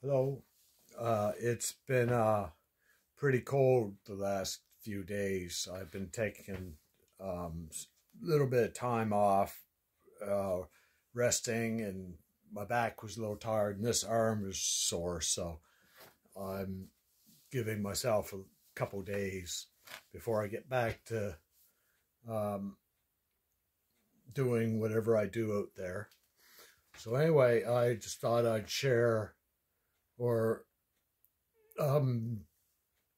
Hello. It's been pretty cold the last few days. I've been taking a little bit of time off, uh, resting, and my back was a little tired, and this arm is sore, so I'm giving myself a couple days before I get back to um, doing whatever I do out there. So anyway, I just thought I'd share or um,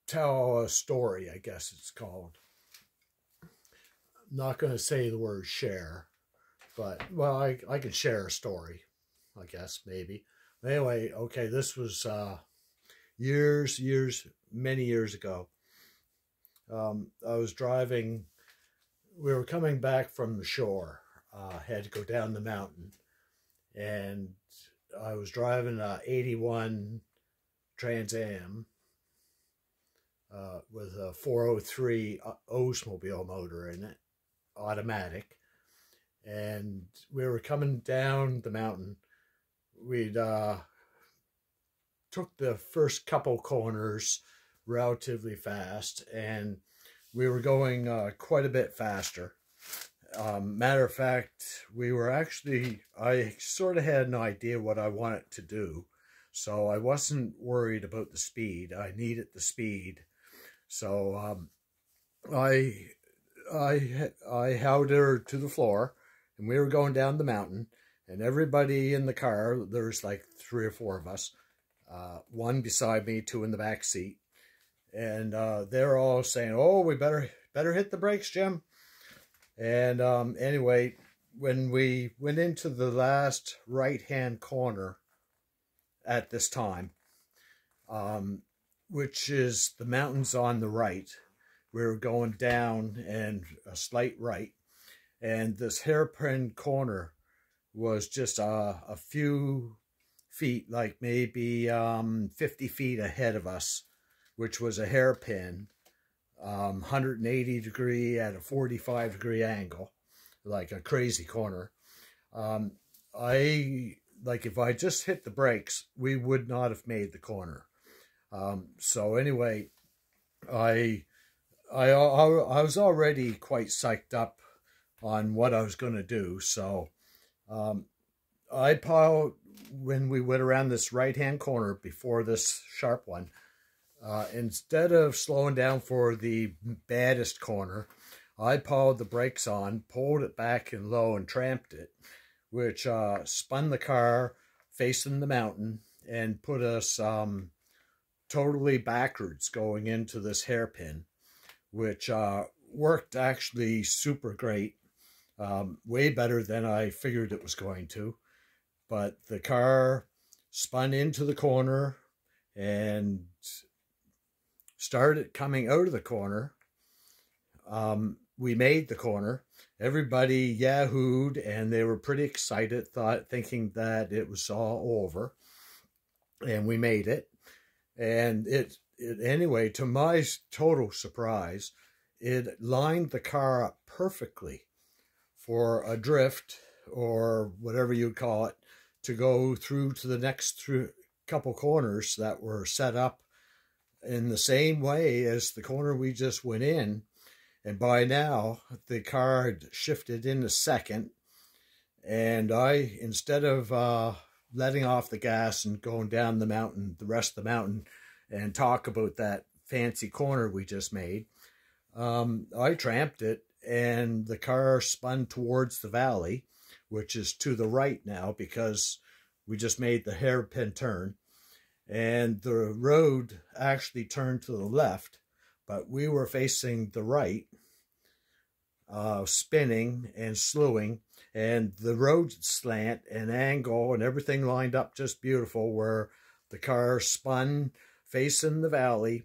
tell a story, I guess it's called. I'm not going to say the word share, but, well, I could share a story, I guess, maybe. Anyway, okay, this was many years ago. I was driving, we were coming back from the shore, had to go down the mountain, and I was driving a 81 Trans Am with a 403 Oldsmobile motor in it, automatic. And we were coming down the mountain. We'd took the first couple corners relatively fast, and we were going quite a bit faster. Matter of fact, I sort of had an idea what I wanted to do, so I wasn't worried about the speed. I needed the speed. So I held her to the floor, and we were going down the mountain, and everybody in the car, there's like 3 or 4 of us, one beside me, 2 in the back seat, and they're all saying, "Oh, we better hit the brakes, Jim." And anyway, when we went into the last right-hand corner at this time, which is the mountains on the right, we were going down and a slight right, and this hairpin corner was just a few feet, like maybe 50 feet ahead of us, which was a hairpin, 180 degree at a 45 degree angle, like a crazy corner. If I just hit the brakes, we would not have made the corner. So anyway, I was already quite psyched up on what I was going to do. So when we went around this right-hand corner before this sharp one, instead of slowing down for the baddest corner, I piled the brakes on, pulled it back and low, and tramped it, which spun the car facing the mountain and put us totally backwards going into this hairpin, which worked actually super great, way better than I figured it was going to. But the car spun into the corner and started coming out of the corner. We made the corner. Everybody yahooed, and they were pretty excited, thinking that it was all over. And we made it. And anyway, to my total surprise, it lined the car up perfectly for a drift, or whatever you'd call it, to go through to the next couple corners that were set up in the same way as the corner we just went in. And by now, the car had shifted into second, and instead of letting off the gas and going down the rest of the mountain, and talk about that fancy corner we just made, I tramped it, and the car spun towards the valley, which is to the right now because we just made the hairpin turn. And the road actually turned to the left, but we were facing the right, spinning and slewing, and the road slant and angle and everything lined up just beautiful, where the car spun facing the valley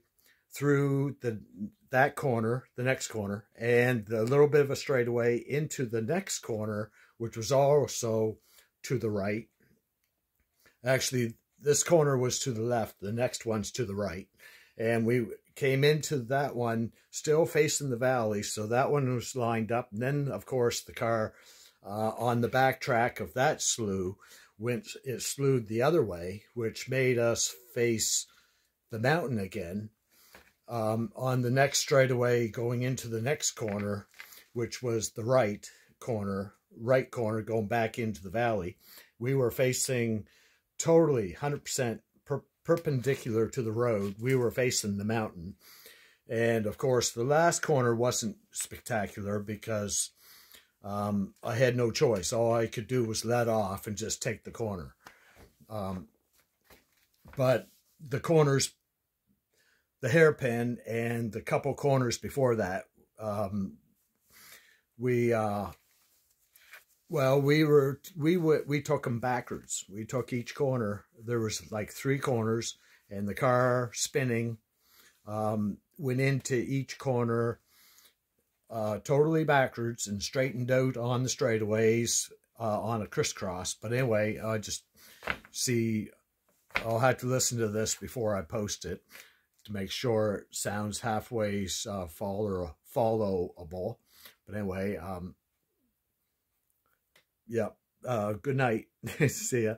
through that corner, the next corner, and a little bit of a straightaway into the next corner, which was also to the right. Actually, this corner was to the left, the next one's to the right. And we came into that one still facing the valley, so that one was lined up. And then, of course, the car on the back track of that slough it slewed the other way, which made us face the mountain again. On the next straightaway going into the next corner, which was the right corner going back into the valley, we were facing totally 100% perpendicular to the road. We were facing the mountain. And of course, the last corner wasn't spectacular because I had no choice. All I could do was let off and just take the corner. But the corners, the hairpin and the couple corners before that, we took them backwards. We took each corner. There was like 3 corners, and the car spinning went into each corner totally backwards and straightened out on the straightaways on a crisscross. But anyway, I'll have to listen to this before I post it to make sure it sounds halfway followable. But anyway, yeah, good night. See ya.